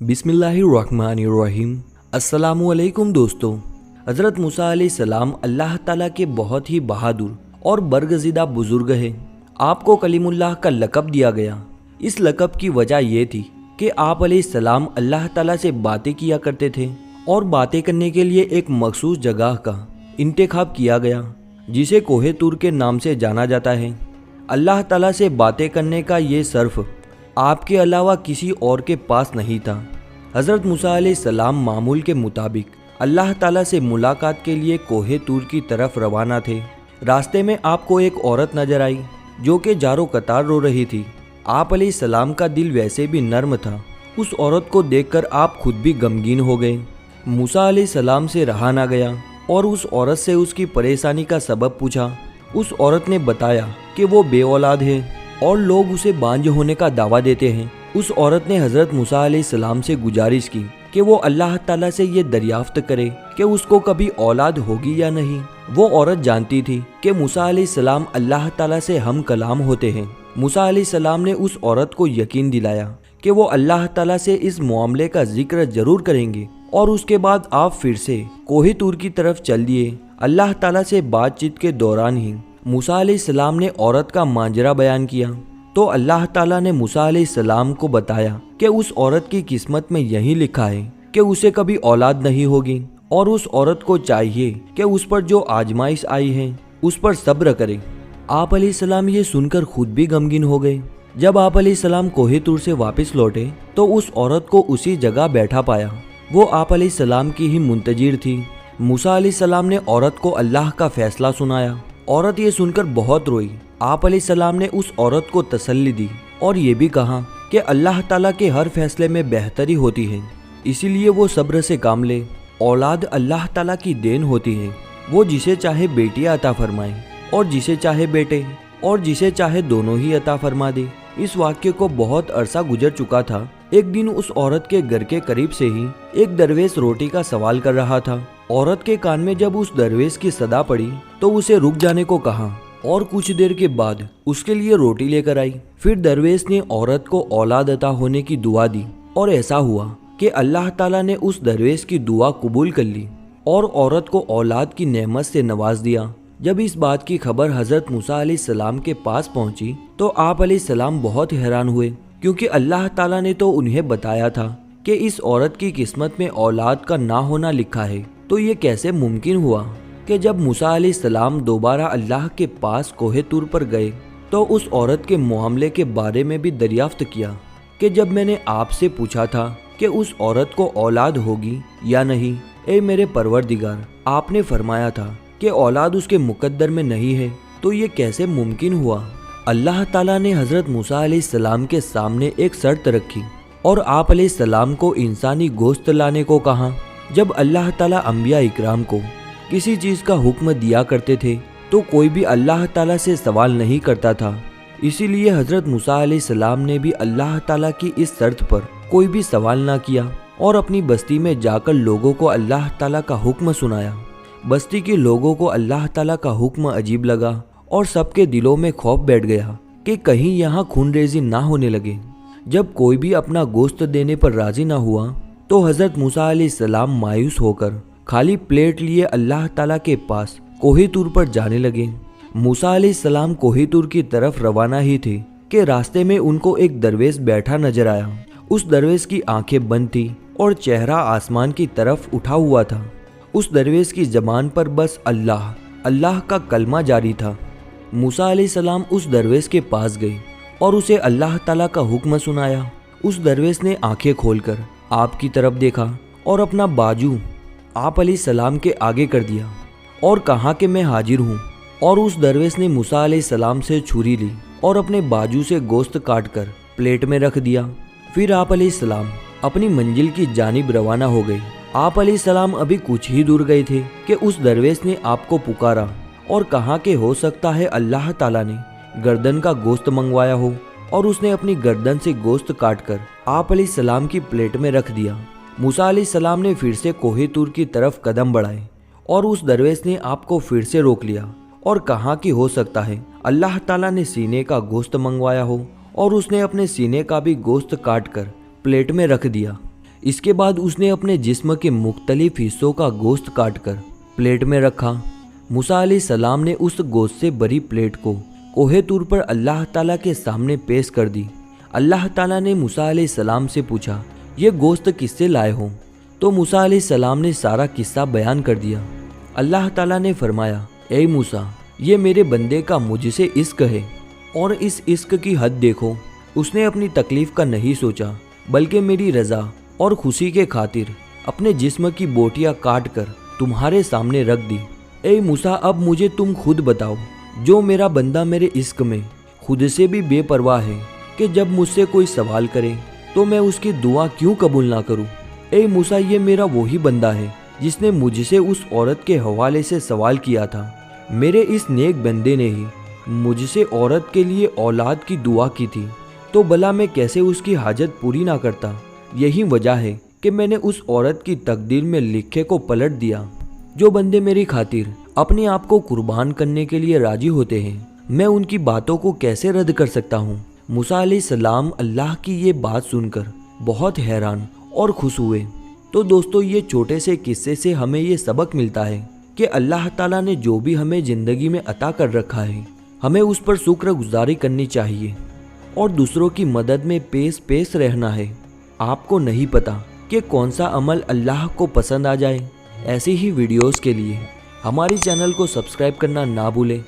बिस्मिल्लाहिर्रहमानिर्रहीम। अस्सलामुअलैकुम दोस्तों। हज़रत मूसा अलैहिस्सलाम अल्लाह ताला के बहुत ही बहादुर और बरगज़िदा बुज़ुर्ग हैं। आपको कलीमुल्लाह का लक़ब दिया गया। इस लक़ब की वजह ये थी कि आप अलैहिस्सलाम अल्लाह ताला से बातें किया करते थे और बातें करने के लिए एक मखसूस जगह का इंतखाब किया गया जिसे कोहे तूर के नाम से जाना जाता है। अल्लाह ताला से बातें करने का ये सर्फ आपके अलावा किसी और के पास नहीं था। हज़रत मूसा अलैहिस्सलाम मामूल के मुताबिक अल्लाह ताला से मुलाकात के लिए कोहे तूर की तरफ रवाना थे। रास्ते में आपको एक औरत नजर आई जो कि जारो कतार रो रही थी। आप अलैहिस्सलाम का दिल वैसे भी नर्म था। उस औरत को देखकर आप खुद भी गमगीन हो गए। मूसा अलैहिस्सलाम से रहा ना गया और उस औरत से उसकी परेशानी का सबब पूछा। उस औरत ने बताया कि वो बे औलाद है और लोग उसे बांझ होने का दावा देते हैं। उस औरत ने हज़रत मूसा अलैहिस्सलाम से गुजारिश की कि वो अल्लाह ताला से ये दरियाफ्त करे कि उसको कभी औलाद होगी या नहीं। वो औरत जानती थी कि मूसा अलैहिस्सलाम अल्लाह ताला से हम कलाम होते हैं। मूसा अलैहिस्सलाम ने उस औरत को यकीन दिलाया कि वो अल्लाह ताला से इस मामले का जिक्र जरूर करेंगे और उसके बाद आप फिर से कोहे तूर की तरफ चल दिए। अल्लाह ताला से बातचीत के दौरान ही मूसा अलैहिस्सलाम ने औरत का मांजरा बयान किया तो अल्लाह ताला ने मूसा अलैहिस्सलाम को बताया कि उस औरत की किस्मत में यही लिखा है कि उसे कभी औलाद नहीं होगी और उस औरत को चाहिए कि उस पर जो आजमाइश आई है उस पर सब्र करे। आप अलैहिस्सलाम ये सुनकर खुद भी गमगीन हो गए। जब आप अलैहिस्सलाम कोहे तूर से वापस लौटे तो उस औरत को उसी जगह बैठा पाया। वो आप अलैहिस्सलाम की ही मुंतजिर थी। मूसा अलैहिस्सलाम ने औरत को अल्लाह का फैसला सुनाया। औरत ये सुनकर बहुत रोई। आप अलैहिस्सलाम ने उस औरत को तसल्ली दी और ये भी कहा कि अल्लाह ताला के हर फैसले में बेहतरी होती है, इसीलिए वो सब्र से काम ले। औलाद अल्लाह ताला की देन होती है। वो जिसे चाहे बेटियां अता फरमाए और जिसे चाहे बेटे और जिसे चाहे दोनों ही अता फरमा दे। इस वाक्य को बहुत अरसा गुजर चुका था। एक दिन उस औरत के घर के करीब से ही एक दरवेश रोटी का सवाल कर रहा था। औरत के कान में जब उस दरवेश की सदा पड़ी तो उसे रुक जाने को कहा और कुछ देर के बाद उसके लिए रोटी लेकर आई। फिर दरवेश ने औरत को औलाद अता होने की दुआ दी और ऐसा हुआ कि अल्लाह ताला ने उस दरवेश की दुआ कबूल कर ली और औरत को औलाद की नेमत से नवाज दिया। जब इस बात की खबर हज़रत मूसा अलैहिस्सलाम के पास पहुंची तो आप अलैहिस्सलाम बहुत हैरान हुए, क्योंकि अल्लाह ताला ने तो उन्हें बताया था कि इस औरत की किस्मत में औलाद का ना होना लिखा है। तो ये कैसे मुमकिन हुआ कि जब मूसा अलैहिस्सलाम दोबारा अल्लाह के पास कोहे तूर पर गए तो उस औरत के मामले के बारे में भी दरियाफ्त किया कि जब मैंने आपसे पूछा था कि उस औरत को औलाद होगी या नहीं, ए मेरे परवरदिगार, आपने फरमाया था कि औलाद उसके मुकद्दर में नहीं है, तो ये कैसे मुमकिन हुआ। अल्लाह ताला ने हज़रत मूसा अलैहिस्सलाम के सामने एक शर्त रखी और आप अलैहिस्सलाम को इंसानी गोश्त लाने को कहा। जब अल्लाह ताला अंबिया इकराम को किसी चीज़ का हुक्म दिया करते थे तो कोई भी अल्लाह ताला से सवाल नहीं करता था। इसीलिए हज़रत मूसा अलैहिस्सलाम ने भी अल्लाह ताला की इस शर्त पर कोई भी सवाल ना किया और अपनी बस्ती में जाकर लोगों को अल्लाह ताला का हुक्म सुनाया। बस्ती के लोगों को अल्लाह ताला का हुक्म अजीब लगा और सबके दिलों में खौफ बैठ गया कि कहीं यहाँ खूनरेजी ना होने लगे। जब कोई भी अपना गोश्त देने पर राजी ना हुआ तो हज़रत मूसा अलैहिस्सलाम मायूस होकर खाली प्लेट लिए अल्लाह ताला के पास कोहे तूर पर जाने लगे। मूसा अलैहिस्सलाम कोहे तूर की तरफ रवाना ही थे कि रास्ते में उनको एक दरवेश बैठा नजर आया। उस दरवेश की आंखें बंद थी और चेहरा आसमान की तरफ उठा हुआ था। उस दरवेश की ज़बान पर बस अल्लाह अल्लाह का कलमा जारी था। मूसा अलैहिस्सलाम उस दरवेश के पास गए और उसे अल्लाह ताला का हुक्म सुनाया। उस दरवेश ने आंखें खोलकर आपकी तरफ देखा और अपना बाजू आप अलैहिस्सलाम के आगे कर दिया और कहा कि मैं हाजिर हूँ। और उस दरवेश ने मूसा अलैहिस्सलाम से छुरी ली और अपने बाजू से गोश्त काट कर प्लेट में रख दिया। फिर आप अलैहिस्सलाम अपनी मंजिल की जानिब रवाना हो गए। आप अलैहिस्सलाम अभी कुछ ही दूर गए थे कि उस दरवेश ने आपको पुकारा और कहा कि हो सकता है अल्लाह ताला ने गर्दन का गोश्त मंगवाया हो और उसने अपनी गर्दन से गोश्त काटकर आप अलैहिस्सलाम की प्लेट में रख दिया। मूसा अलैहिस्सलाम ने फिर से कोहे तूर की तरफ कदम बढ़ाए और उस दरवेश ने आपको फिर से रोक लिया और कहा कि हो सकता है अल्लाह ताला ने सीने का गोश्त मंगवाया हो और उसने अपने सीने का भी गोश्त काट कर प्लेट में रख दिया। इसके बाद उसने अपने जिस्म के मुख्तलिफ हिस्सों का गोश्त काट कर प्लेट में रखा। मूसा अलैहिस्सलाम ने उस गोश्त से भरी प्लेट को कोहे तूर पर अल्लाह ताला के सामने पेश कर दी। अल्लाह ताला ने मूसा अलैहिस्सलाम से पूछा, ये गोश्त किससे लाए हो? तो मूसा अलैहिस्सलाम ने सारा किस्सा बयान कर दिया। अल्लाह ताला ने फरमाया, ए मूसा, ये मेरे बंदे का मुझसे इश्क है और इस इश्क की हद देखो। उसने अपनी तकलीफ का नहीं सोचा बल्कि मेरी रज़ा और खुशी के खातिर अपने जिस्म की बोटियां काट कर तुम्हारे सामने रख दी। ए मूसा, अब मुझे तुम खुद बताओ, जो मेरा बंदा मेरे इश्क में खुद से भी बेपरवाह है कि जब मुझसे कोई सवाल करे तो मैं उसकी दुआ क्यों कबूल ना करूं? ए मूसा, ये मेरा वही बंदा है जिसने मुझसे उस औरत के हवाले से सवाल किया था। मेरे इस नेक बंदे ने ही मुझसे औरत के लिए औलाद की दुआ की थी, तो भला मैं कैसे उसकी हाजत पूरी ना करता? यही वजह है कि मैंने उस औरत की तकदीर में लिखे को पलट दिया। जो बंदे मेरी खातिर अपने आप को कुर्बान करने के लिए राजी होते हैं, मैं उनकी बातों को कैसे रद्द कर सकता हूँ? मूसा अलैहिस्सलाम अल्लाह की ये बात सुनकर बहुत हैरान और खुश हुए। तो दोस्तों, ये छोटे से किस्से से हमें ये सबक मिलता है कि अल्लाह ताला ने जो भी हमें ज़िंदगी में अता कर रखा है, हमें उस पर शुक्रगुजारी करनी चाहिए और दूसरों की मदद में पेश रहना है। आपको नहीं पता कि कौन सा अमल अल्लाह को पसंद आ जाए। ऐसी ही वीडियोस के लिए हमारी चैनल को सब्सक्राइब करना ना भूलें।